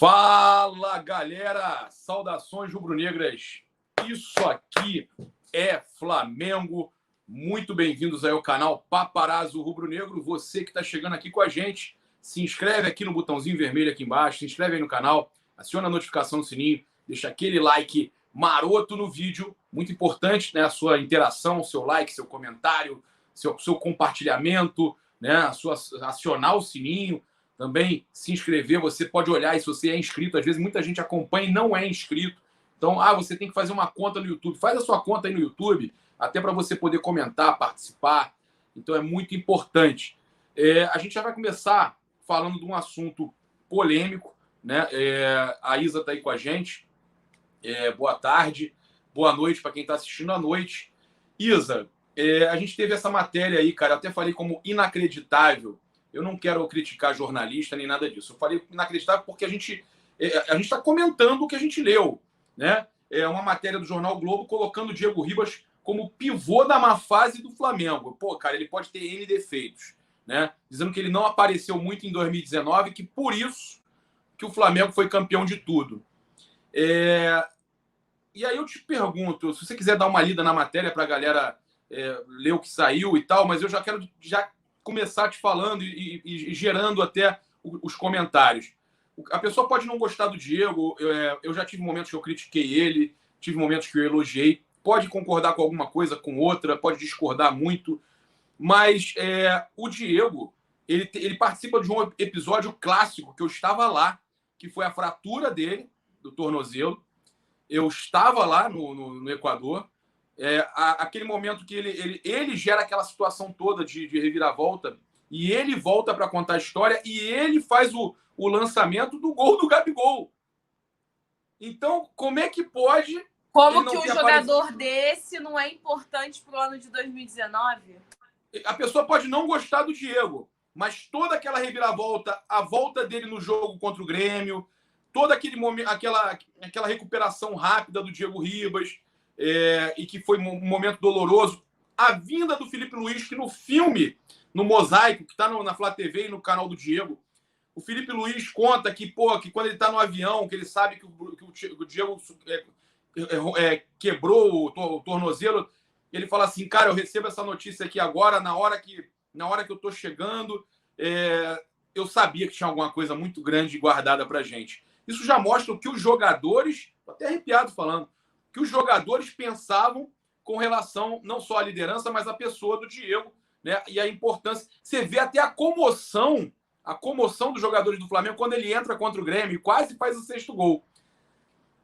Fala, galera! Saudações rubro-negras. Isso aqui é Flamengo. Muito bem-vindos aí ao canal Paparazzo Rubro-Negro. Você que está chegando aqui com a gente, se inscreve aqui no botãozinho vermelho aqui embaixo, se inscreve aí no canal, aciona a notificação no sininho, deixa aquele like maroto no vídeo. Muito importante, né? A sua interação, seu like, seu comentário, seu compartilhamento, né? Acionar o sininho. Também se inscrever, você pode olhar e se você é inscrito, às vezes muita gente acompanha e não é inscrito. Então, você tem que fazer uma conta no YouTube. Faz a sua conta aí no YouTube, até para você poder comentar, participar. Então, é muito importante. A gente já vai começar falando de um assunto polêmico, né? A Isa está aí com a gente. Boa tarde, boa noite para quem está assistindo à noite. Isa, a gente teve essa matéria aí, cara, eu até falei como inacreditável. Eu não quero criticar jornalista nem nada disso. Eu falei inacreditável porque a gente está comentando o que a gente leu, né? É uma matéria do Jornal Globo colocando o Diego Ribas como pivô da má fase do Flamengo. Pô, cara, ele pode ter N defeitos, né? Dizendo que ele não apareceu muito em 2019, que por isso que o Flamengo foi campeão de tudo. E aí eu te pergunto, se você quiser dar uma lida na matéria para a galera ler o que saiu e tal, mas eu já quero começar te falando e gerando até os comentários. A pessoa pode não gostar do Diego, eu já tive momentos que eu critiquei ele, tive momentos que eu elogiei, pode concordar com alguma coisa, com outra, pode discordar muito, mas o Diego, ele participa de um episódio clássico que eu estava lá, que foi a fratura dele, do tornozelo. Eu estava lá no Equador, aquele momento que ele gera aquela situação toda de reviravolta e ele volta para contar a história e ele faz o lançamento do gol do Gabigol. Então, como é que pode... Como que um jogador desse não é importante para o ano de 2019? A pessoa pode não gostar do Diego, mas toda aquela reviravolta, a volta dele no jogo contra o Grêmio, todo aquele momento, aquela recuperação rápida do Diego Ribas, e que foi um momento doloroso. A vinda do Felipe Luiz, que no filme, no Mosaico, que está na Flá TV e no canal do Diego, o Felipe Luiz conta que quando ele está no avião, que ele sabe que o Diego quebrou o tornozelo, ele fala assim, cara, eu recebo essa notícia aqui agora, na hora que eu estou chegando, eu sabia que tinha alguma coisa muito grande guardada para a gente. Isso já mostra o que os jogadores, estou até arrepiado falando, que os jogadores pensavam com relação não só à liderança, mas à pessoa do Diego, né? E a importância. Você vê até a comoção dos jogadores do Flamengo quando ele entra contra o Grêmio e quase faz o 6º gol.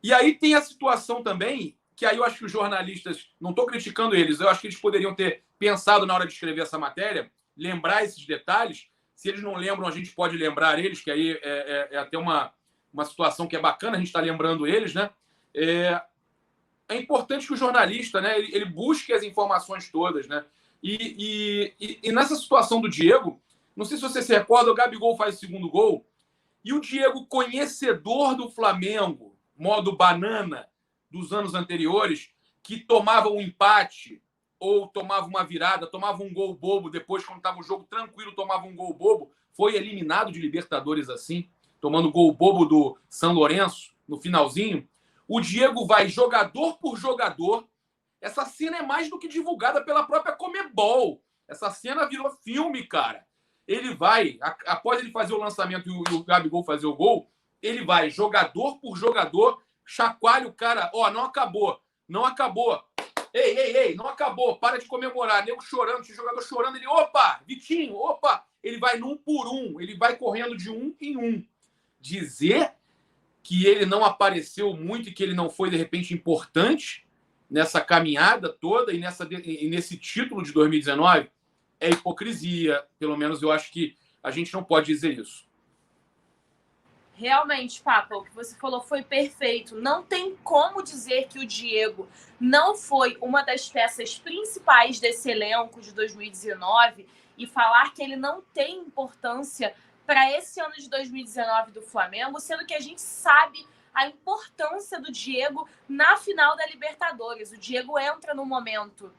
E aí tem a situação também, que aí eu acho que os jornalistas, não estou criticando eles, eu acho que eles poderiam ter pensado na hora de escrever essa matéria, lembrar esses detalhes. Se eles não lembram, a gente pode lembrar eles, que aí é até uma situação que é bacana, a gente está lembrando eles, né? É importante que o jornalista, né, ele busque as informações todas, né? E nessa situação do Diego, não sei se você se recorda, o Gabigol faz o 2º gol e o Diego, conhecedor do Flamengo, modo banana dos anos anteriores, que tomava um empate ou tomava uma virada, tomava um gol bobo, depois, quando estava o jogo tranquilo, tomava um gol bobo, foi eliminado de Libertadores assim, tomando gol bobo do São Lourenço no finalzinho. O Diego vai jogador por jogador. Essa cena é mais do que divulgada pela própria Conmebol. Essa cena virou filme, cara. Ele vai, após ele fazer o lançamento e o Gabigol fazer o gol, ele vai jogador por jogador, chacoalha o cara. Não acabou. Não acabou. Ei, não acabou. Para de comemorar. Nego chorando, jogador chorando. Ele, opa, Vitinho, opa. Ele vai num por um. Ele vai correndo de um em um. Dizer que ele não apareceu muito e que ele não foi, de repente, importante nessa caminhada toda e nesse título de 2019 é hipocrisia. Pelo menos eu acho que a gente não pode dizer isso. Realmente, Papa, o que você falou foi perfeito. Não tem como dizer que o Diego não foi uma das peças principais desse elenco de 2019 e falar que ele não tem importância para esse ano de 2019 do Flamengo, sendo que a gente sabe a importância do Diego na final da Libertadores. O Diego entra no momento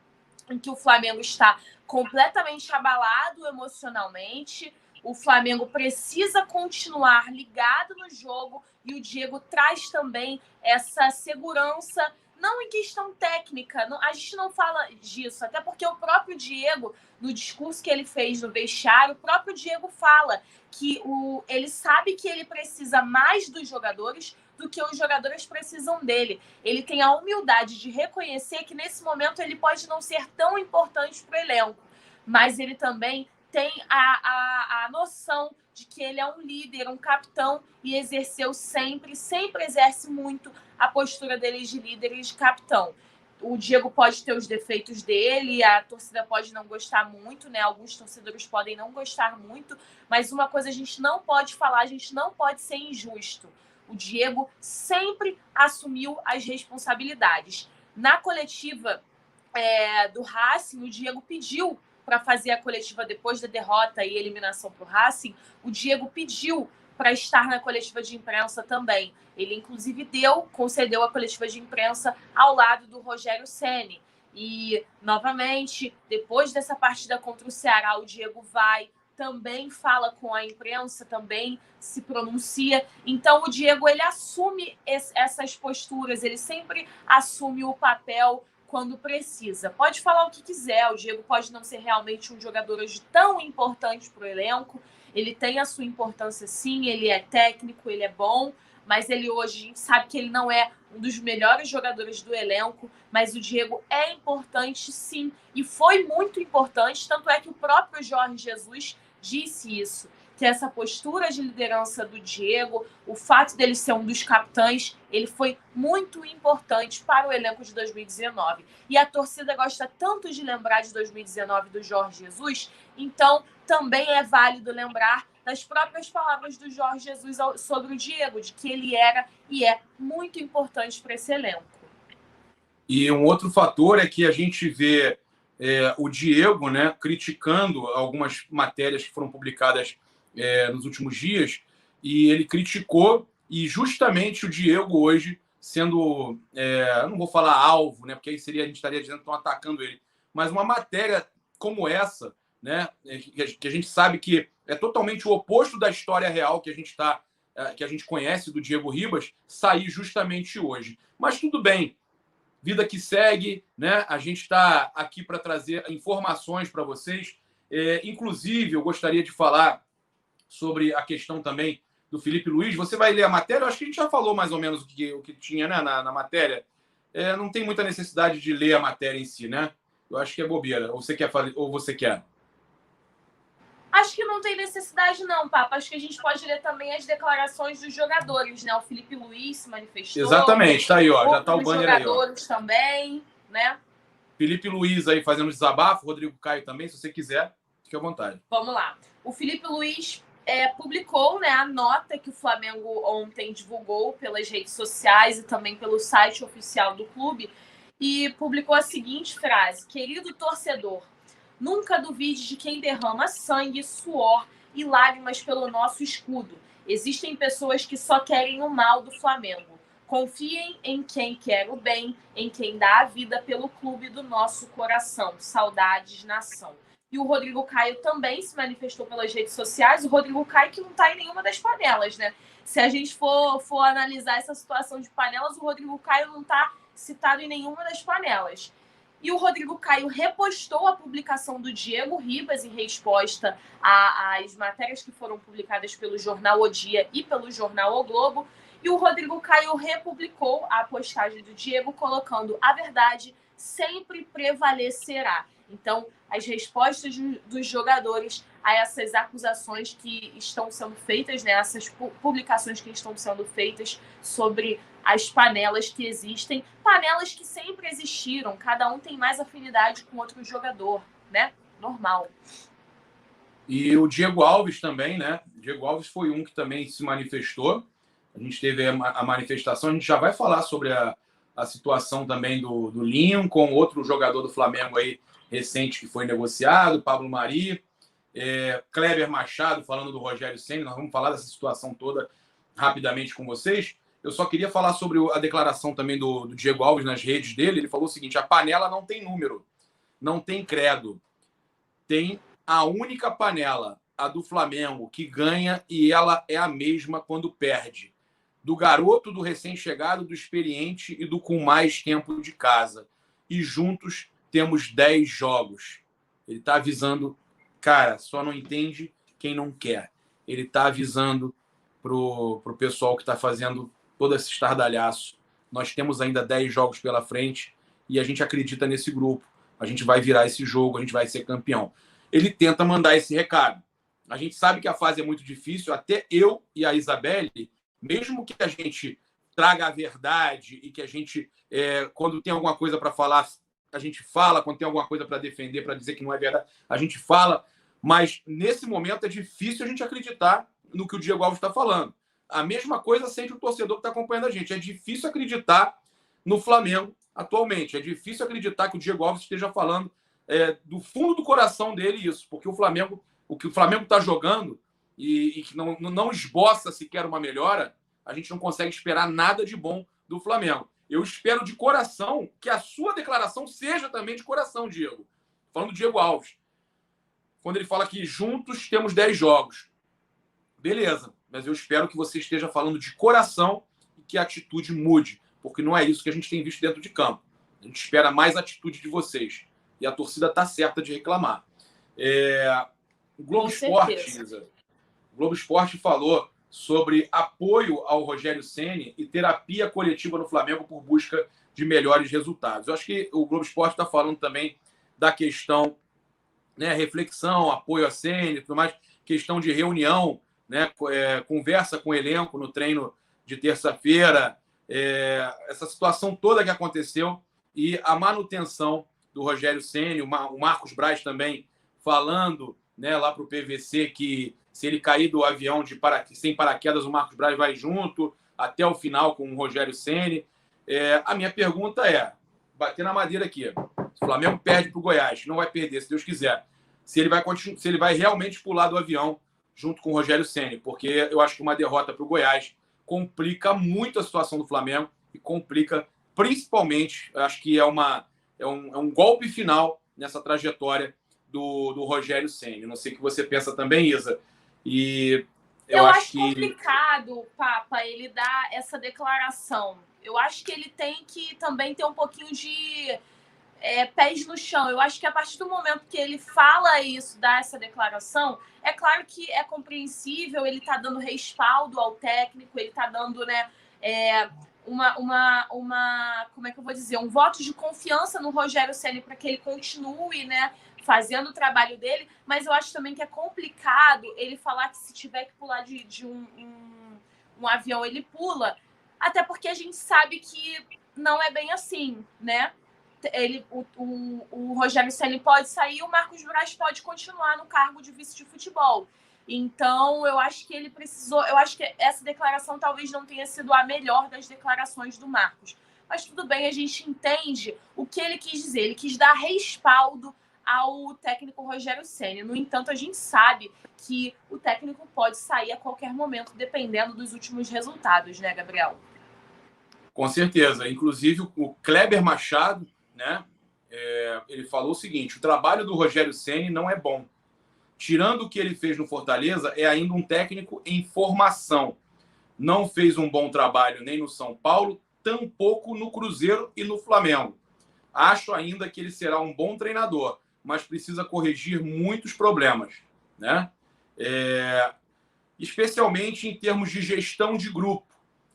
em que o Flamengo está completamente abalado emocionalmente, o Flamengo precisa continuar ligado no jogo e o Diego traz também essa segurança, não em questão técnica, a gente não fala disso, até porque o próprio Diego, no discurso que ele fez no vestiário, o próprio Diego fala que ele sabe que ele precisa mais dos jogadores do que os jogadores precisam dele. Ele tem a humildade de reconhecer que nesse momento ele pode não ser tão importante para o elenco, mas ele também tem a noção de que ele é um líder, um capitão, e exerceu sempre exerce muito a postura dele de líder e de capitão. O Diego pode ter os defeitos dele, a torcida pode não gostar muito, né? Alguns torcedores podem não gostar muito, mas uma coisa a gente não pode falar, a gente não pode ser injusto. O Diego sempre assumiu as responsabilidades. Na coletiva do Racing, o Diego pediu para fazer a coletiva depois da derrota e eliminação para o Racing, o Diego pediu para estar na coletiva de imprensa também. Ele, inclusive, concedeu a coletiva de imprensa ao lado do Rogério Ceni. E, novamente, depois dessa partida contra o Ceará, o Diego também fala com a imprensa, também se pronuncia. Então, o Diego, ele assume essas posturas, ele sempre assume o papel quando precisa. Pode falar o que quiser, o Diego pode não ser realmente um jogador hoje tão importante para o elenco, ele tem a sua importância sim, ele é técnico, ele é bom, mas ele hoje, a gente sabe que ele não é um dos melhores jogadores do elenco, mas o Diego é importante sim, e foi muito importante, tanto é que o próprio Jorge Jesus disse isso, que essa postura de liderança do Diego, o fato dele ser um dos capitães, ele foi muito importante para o elenco de 2019. E a torcida gosta tanto de lembrar de 2019 do Jorge Jesus, então também é válido lembrar das próprias palavras do Jorge Jesus sobre o Diego, de que ele era e é muito importante para esse elenco. E um outro fator é que a gente vê o Diego, né, criticando algumas matérias que foram publicadas nos últimos dias, e ele criticou, e justamente o Diego hoje sendo, eu não vou falar alvo, né, porque aí a gente estaria dizendo que estão atacando ele, mas uma matéria como essa, né, que a gente sabe que é totalmente o oposto da história real que a gente conhece do Diego Ribas, sair justamente hoje. Mas tudo bem, vida que segue, né? A gente está aqui para trazer informações para vocês. Inclusive, eu gostaria de falar sobre a questão também do Felipe Luiz. Você vai ler a matéria? Eu acho que a gente já falou mais ou menos o que tinha, né, na matéria. Não tem muita necessidade de ler a matéria em si, né? Eu acho que é bobeira. Ou você quer? Acho que não tem necessidade, não, Papa. Acho que a gente pode ler também as declarações dos jogadores, né? O Felipe Luiz se manifestou. Exatamente, tá aí, ó. Já tá o banner aí, ó. Os jogadores também, né? Felipe Luiz aí fazendo desabafo, Rodrigo Caio também, se você quiser, fique à vontade. Vamos lá. O Felipe Luiz publicou, né, a nota que o Flamengo ontem divulgou pelas redes sociais e também pelo site oficial do clube, e publicou a seguinte frase: querido torcedor, nunca duvide de quem derrama sangue, suor e lágrimas pelo nosso escudo. Existem pessoas que só querem o mal do Flamengo. Confiem em quem quer o bem, em quem dá a vida pelo clube do nosso coração. Saudades, nação. E o Rodrigo Caio também se manifestou pelas redes sociais. O Rodrigo Caio que não está em nenhuma das panelas, né? Se a gente for analisar essa situação de panelas, o Rodrigo Caio não está citado em nenhuma das panelas. E o Rodrigo Caio repostou a publicação do Diego Ribas em resposta às matérias que foram publicadas pelo jornal O Dia e pelo jornal O Globo. E o Rodrigo Caio republicou a postagem do Diego, colocando: a verdade sempre prevalecerá. Então, as respostas dos jogadores a essas acusações que estão sendo feitas, né, essas publicações que estão sendo feitas sobre as panelas que existem, panelas que sempre existiram, cada um tem mais afinidade com outro jogador, né? Normal. E o Diego Alves também, né? O Diego Alves foi um que também se manifestou. A gente teve a manifestação, a gente já vai falar sobre a situação também do Lincoln, outro jogador do Flamengo aí recente que foi negociado, Pablo Mari, Kleber Machado falando do Rogério Ceni. Nós vamos falar dessa situação toda rapidamente com vocês. Eu só queria falar sobre a declaração também do Diego Alves nas redes dele. Ele falou o seguinte: a panela não tem número, não tem credo. Tem a única panela, a do Flamengo, que ganha e ela é a mesma quando perde. Do garoto, do recém-chegado, do experiente e do com mais tempo de casa. E juntos temos 10 jogos. Ele está avisando, cara, só não entende quem não quer. Ele está avisando pro pessoal que está fazendo todo esse estardalhaço. Nós temos ainda 10 jogos pela frente e a gente acredita nesse grupo. A gente vai virar esse jogo, a gente vai ser campeão. Ele tenta mandar esse recado. A gente sabe que a fase é muito difícil, até eu e a Isabelle, mesmo que a gente traga a verdade e que a gente, quando tem alguma coisa para falar, a gente fala, quando tem alguma coisa para defender, para dizer que não é verdade, a gente fala, mas nesse momento é difícil a gente acreditar no que o Diego Alves está falando. A mesma coisa sente o torcedor que está acompanhando a gente. É difícil acreditar no Flamengo atualmente. É difícil acreditar que o Diego Alves esteja falando do fundo do coração dele isso, porque o que o Flamengo está jogando e que não esboça sequer uma melhora, a gente não consegue esperar nada de bom do Flamengo. Eu espero de coração que a sua declaração seja também de coração, Diego. Falando do Diego Alves. Quando ele fala que juntos temos 10 jogos. Beleza, mas eu espero que você esteja falando de coração e que a atitude mude, porque não é isso que a gente tem visto dentro de campo. A gente espera mais atitude de vocês. E a torcida está certa de reclamar. O Globo Esporte, Isa, o Globo Esporte falou sobre apoio ao Rogério Ceni e terapia coletiva no Flamengo por busca de melhores resultados. Eu acho que o Globo Esporte está falando também da questão, né, reflexão, apoio a Ceni e tudo mais, questão de reunião, né, conversa com o elenco no treino de terça-feira, essa situação toda que aconteceu e a manutenção do Rogério Ceni, o Marcos Braz também falando, né, lá para o PVC que se ele cair do avião sem paraquedas, o Marcos Braz vai junto até o final com o Rogério Ceni. A minha pergunta é, bater na madeira aqui, se o Flamengo perde para o Goiás, não vai perder, se Deus quiser, se ele vai realmente pular do avião junto com o Rogério Ceni, porque eu acho que uma derrota para o Goiás complica muito a situação do Flamengo e complica principalmente, acho que é um golpe final nessa trajetória do Rogério Ceni. Não sei o que você pensa também, Isa. E eu acho complicado, Papa, ele dar essa declaração. Eu acho que ele tem que também ter um pouquinho de pés no chão. Eu acho que a partir do momento que ele fala isso, dá essa declaração, é claro que é compreensível, ele está dando respaldo ao técnico, ele está dando, né, como é que eu vou dizer, um voto de confiança no Rogério Ceni para que ele continue, né, fazendo o trabalho dele, mas eu acho também que é complicado ele falar que se tiver que pular de um avião, ele pula, até porque a gente sabe que não é bem assim, né? O Rogério Ceni pode sair, o Marcos Braz pode continuar no cargo de vice de futebol. Então, eu acho que ele precisou... Eu acho que essa declaração talvez não tenha sido a melhor das declarações do Marcos. Mas tudo bem, a gente entende o que ele quis dizer. Ele quis dar respaldo ao técnico Rogério Ceni. No entanto, a gente sabe que o técnico pode sair a qualquer momento, dependendo dos últimos resultados, né, Gabriel? Com certeza. Inclusive, o Kleber Machado, né, ele falou o seguinte: o trabalho do Rogério Ceni não é bom. Tirando o que ele fez no Fortaleza, é ainda um técnico em formação. Não fez um bom trabalho nem no São Paulo, tampouco no Cruzeiro e no Flamengo. Acho ainda que ele será um bom treinador, mas precisa corrigir muitos problemas, né? Especialmente em termos de gestão de grupo,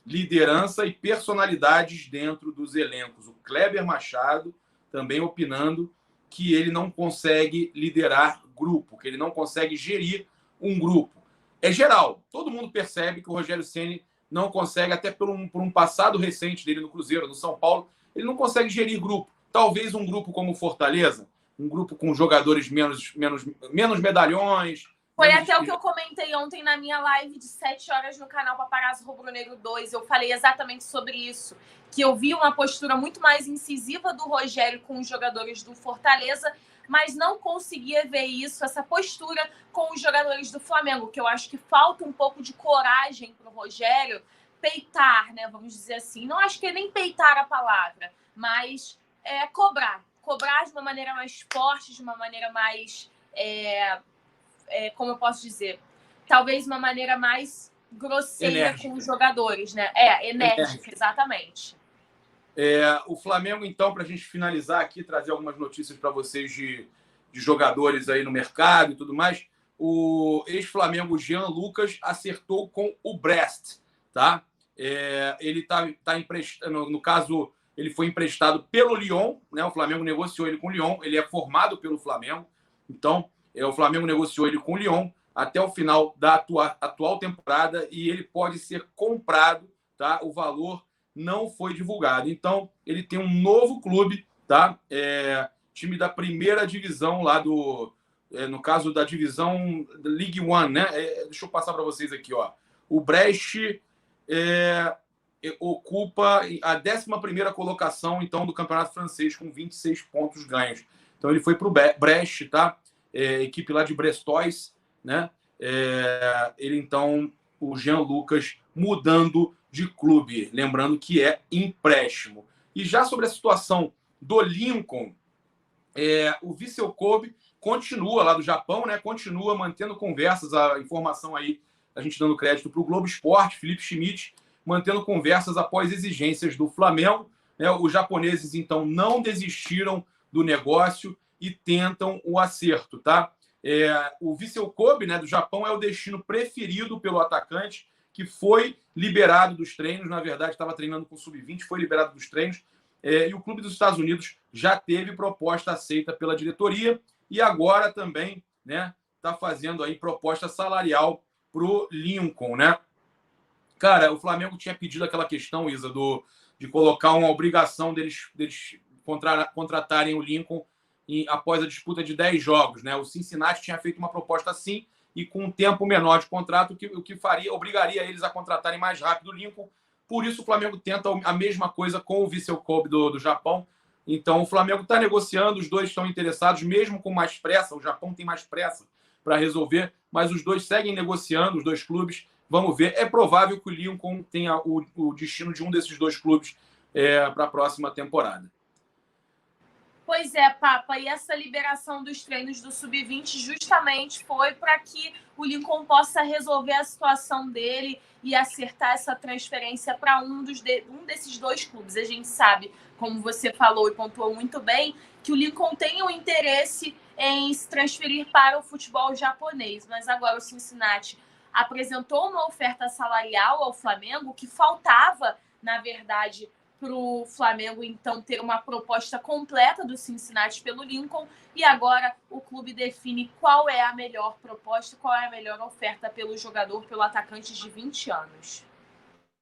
liderança e personalidades dentro dos elencos. O Kleber Machado também opinando que ele não consegue liderar grupo, que ele não consegue gerir um grupo. É geral. Todo mundo percebe que o Rogério Ceni não consegue, até por um passado recente dele no Cruzeiro, no São Paulo, ele não consegue gerir grupo. Talvez um grupo como o Fortaleza, um grupo com jogadores menos medalhões. Foi até o que eu comentei ontem na minha live de 7 horas no canal Paparazzo Rubro Negro 2. Eu falei exatamente sobre isso. Que eu vi uma postura muito mais incisiva do Rogério com os jogadores do Fortaleza, mas não conseguia ver isso, essa postura com os jogadores do Flamengo, que eu acho que falta um pouco de coragem para o Rogério peitar, né? Vamos dizer assim. Não acho que é nem peitar a palavra, mas cobrar. Cobrar de uma maneira mais forte, de uma maneira mais... como eu posso dizer, talvez uma maneira mais grosseira Enérgica. com os jogadores, né? Enérgica, exatamente. O Flamengo, então, para a gente finalizar aqui, trazer algumas notícias para vocês de jogadores aí no mercado e tudo mais. O ex-Flamengo Jean Lucas acertou com o Brest, tá? Ele tá emprestado, no caso, ele foi emprestado pelo Lyon, né? O Flamengo negociou ele com o Lyon, ele é formado pelo Flamengo, então o Flamengo negociou ele com o Lyon até o final da atual temporada e ele pode ser comprado, tá? O valor não foi divulgado. Então, ele tem um novo clube, tá? Time da primeira divisão lá no caso da divisão League One, né? Deixa eu passar para vocês aqui, ó. O Brest ocupa a 11ª colocação, então, do campeonato francês, com 26 pontos ganhos. Então, ele foi para o Brest, tá? Equipe lá de Brestois, né? Ele, então, o Jean Lucas mudando de clube, lembrando que é empréstimo. E já sobre a situação do Lincoln, o Vissel Kobe continua lá do Japão, né? Continua mantendo conversas, a informação aí, a gente dando crédito para o Globo Esporte, Felipe Schmidt, mantendo conversas após exigências do Flamengo, né? Os japoneses, então, não desistiram do negócio e tentam o acerto, tá? O Vissel Kobe, né, do Japão, é o destino preferido pelo atacante, que foi liberado dos treinos, na verdade estava treinando com o Sub-20, foi liberado dos treinos, e o clube dos Estados Unidos já teve proposta aceita pela diretoria e agora também, né, está fazendo aí proposta salarial para o Lincoln, né? Cara, o Flamengo tinha pedido aquela questão, Isa, de colocar uma obrigação deles contratarem o Lincoln após a disputa de 10 jogos, né? O Cincinnati tinha feito uma proposta assim, e com um tempo menor de contrato, o que obrigaria eles a contratarem mais rápido o Lincoln. Por isso, o Flamengo tenta a mesma coisa com o Vissel Kobe do Japão. Então, o Flamengo está negociando, os dois estão interessados, mesmo com mais pressa. O Japão tem mais pressa para resolver, mas os dois seguem negociando, os dois clubes. Vamos ver. É provável que o Lincoln tenha o destino de um desses dois clubes para a próxima temporada. Pois é, Papa, e essa liberação dos treinos do Sub-20 justamente foi para que o Lincoln possa resolver a situação dele e acertar essa transferência para um desses dois clubes. A gente sabe, como você falou e pontuou muito bem, que o Lincoln tem um interesse em se transferir para o futebol japonês, mas agora o Cincinnati apresentou uma oferta salarial ao Flamengo que faltava, na verdade, para o Flamengo, então, ter uma proposta completa do Cincinnati pelo Lincoln, e agora o clube define qual é a melhor proposta, qual é a melhor oferta pelo jogador, pelo atacante de 20 anos.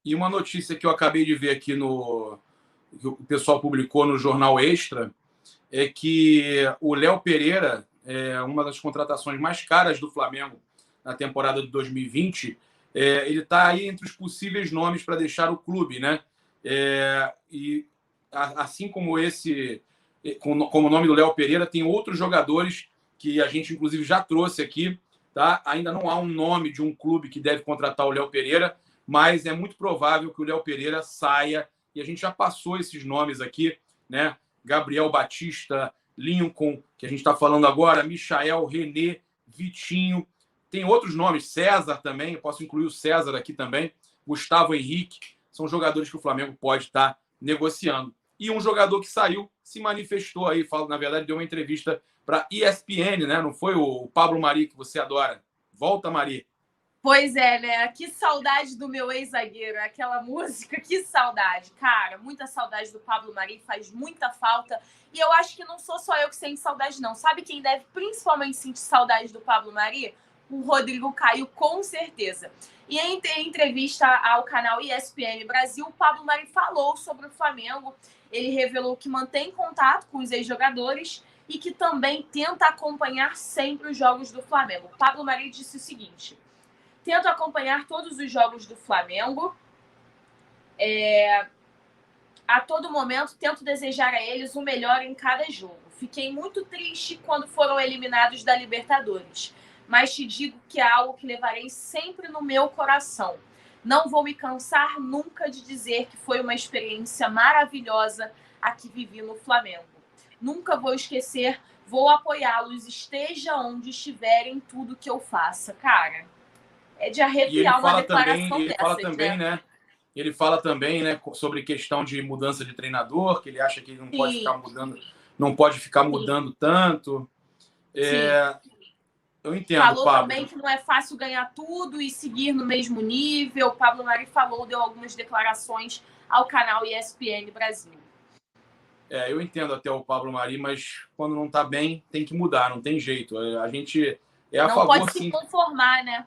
E uma notícia que eu acabei de ver aqui que o pessoal publicou no Jornal Extra, é que o Léo Pereira, uma das contratações mais caras do Flamengo na temporada de 2020, ele está aí entre os possíveis nomes para deixar o clube, né? E assim como como o nome do Léo Pereira, tem outros jogadores que a gente inclusive já trouxe aqui, tá? Ainda não há um nome de um clube que deve contratar o Léo Pereira, mas é muito provável que o Léo Pereira saia, e a gente já passou esses nomes aqui, né? Gabriel Batista, Lincoln, que a gente está falando agora, Michael, René, Vitinho, tem outros nomes, César também, eu posso incluir o César aqui também, Gustavo Henrique. São jogadores que o Flamengo pode estar negociando. E um jogador que saiu se manifestou aí, na verdade, deu uma entrevista para ESPN, né? Não foi o Pablo Mari, que você adora. Volta, Mari. Pois é, né? Que saudade do meu ex-zagueiro, aquela música, que saudade. Cara, muita saudade do Pablo Mari, faz muita falta. E eu acho que não sou só eu que sinto saudade, não. Sabe quem deve principalmente sentir saudade do Pablo Mari? O Rodrigo Caio, com certeza. E em entrevista ao canal ESPN Brasil, o Pablo Mari falou sobre o Flamengo. Ele revelou que mantém contato com os ex-jogadores e que também tenta acompanhar sempre os jogos do Flamengo. O Pablo Mari disse o seguinte: tento acompanhar todos os jogos do Flamengo. A todo momento, tento desejar a eles o melhor em cada jogo. Fiquei muito triste quando foram eliminados da Libertadores, mas te digo que é algo que levarei sempre no meu coração. Não vou me cansar nunca de dizer que foi uma experiência maravilhosa a que vivi no Flamengo. Nunca vou esquecer Vou apoiá-los, esteja onde estiver, em tudo que eu faça. Cara, é de arrepiar uma declaração ele fala dessas, também, né? Ele fala também, né, sobre questão de mudança de treinador, que ele acha que ele não pode ficar mudando, não pode ficar mudando tanto. Eu entendo, falou Pablo. Também que não é fácil ganhar tudo e seguir no mesmo nível. O Pablo Mari deu algumas declarações ao canal ESPN Brasil. Eu entendo até o Pablo Mari, mas quando não está bem, tem que mudar, não tem jeito. A gente é a favor, não pode se conformar, né?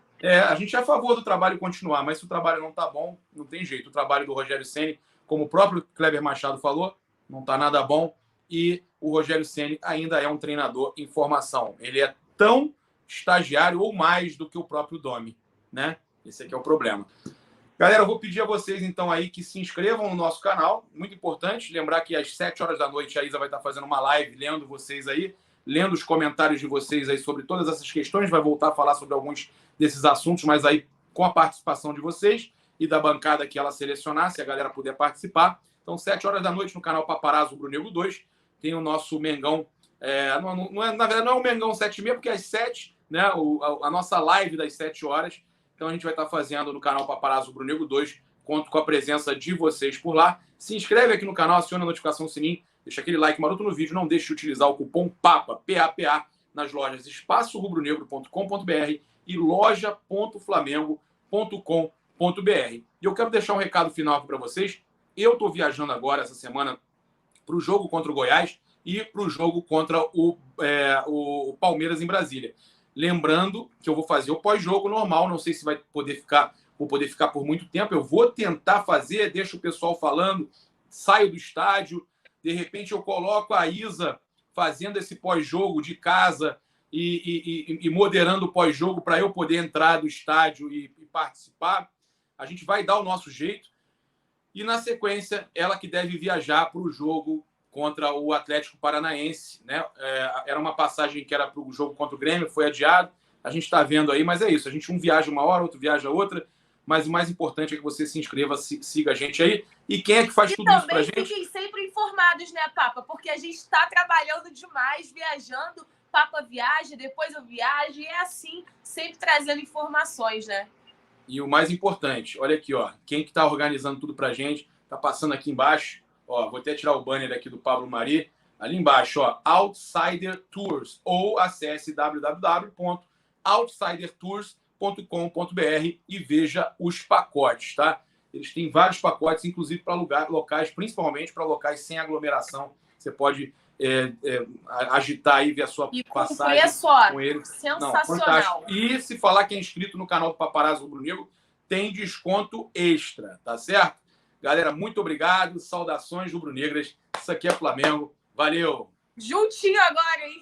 A gente é a favor do trabalho continuar, mas se o trabalho não está bom, não tem jeito. O trabalho do Rogério Ceni, como o próprio Kleber Machado falou, não está nada bom. E o Rogério Ceni ainda é um treinador em formação. Ele é tão estagiário ou mais do que o próprio Domi, né? Esse aqui é o problema. Galera, eu vou pedir a vocês, então, aí que se inscrevam no nosso canal. Muito importante. Lembrar que às 7 horas da noite a Isa vai estar fazendo uma live lendo vocês aí, lendo os comentários de vocês aí sobre todas essas questões. Vai voltar a falar sobre alguns desses assuntos, mas aí com a participação de vocês e da bancada que ela selecionar, se a galera puder participar. Então, 7 horas da noite no canal Paparazzo Rubro Negro 2. Tem o nosso Mengão. Na verdade, não é o Mengão 7h30, porque às 7, né? A nossa live das 7 horas. Então, a gente vai estar fazendo no canal Paparazzo Rubro Negro 2. Conto com a presença de vocês por lá. Se inscreve aqui no canal, aciona a notificação, sininho, deixa aquele like maroto no vídeo. Não deixe de utilizar o cupom PAPA, PAPA, nas lojas espaçorubronegro.com.br e loja.flamengo.com.br. E eu quero deixar um recado final aqui para vocês. Eu estou viajando agora, essa semana, para o jogo contra o Goiás e para o jogo contra o Palmeiras em Brasília. Lembrando que eu vou fazer o pós-jogo normal, não sei se vou poder ficar por muito tempo. Eu vou tentar fazer, deixo o pessoal falando, saio do estádio, de repente eu coloco a Isa fazendo esse pós-jogo de casa e moderando o pós-jogo para eu poder entrar do estádio e participar. A gente vai dar o nosso jeito. E, na sequência, ela que deve viajar para o jogo contra o Atlético Paranaense, né? Era uma passagem que era para o jogo contra o Grêmio, foi adiado. A gente está vendo aí, mas é isso. A gente um viaja uma hora, outro viaja outra. Mas o mais importante é que você se inscreva, siga a gente aí. E quem é que faz tudo isso para a gente? E também fiquem sempre informados, né, Papa? Porque a gente está trabalhando demais, viajando. Papa viaja, depois eu viajo. E é assim, sempre trazendo informações, né? E o mais importante, olha aqui, ó, quem que está organizando tudo para a gente, está passando aqui embaixo, ó, vou até tirar o banner aqui do Pablo Mari, ali embaixo, ó, Outsider Tours, ou acesse www.outsidertours.com.br e veja os pacotes, tá? Eles têm vários pacotes, inclusive para locais, principalmente para locais sem aglomeração. Você pode agitar aí, ver a sua passagem com ele. Sensacional. Não, e se falar que é inscrito no canal do Paparazzo Rubro Negro, tem desconto extra, tá certo? Galera, muito obrigado. Saudações rubro-negras. Isso aqui é Flamengo. Valeu! Juntinho agora, hein?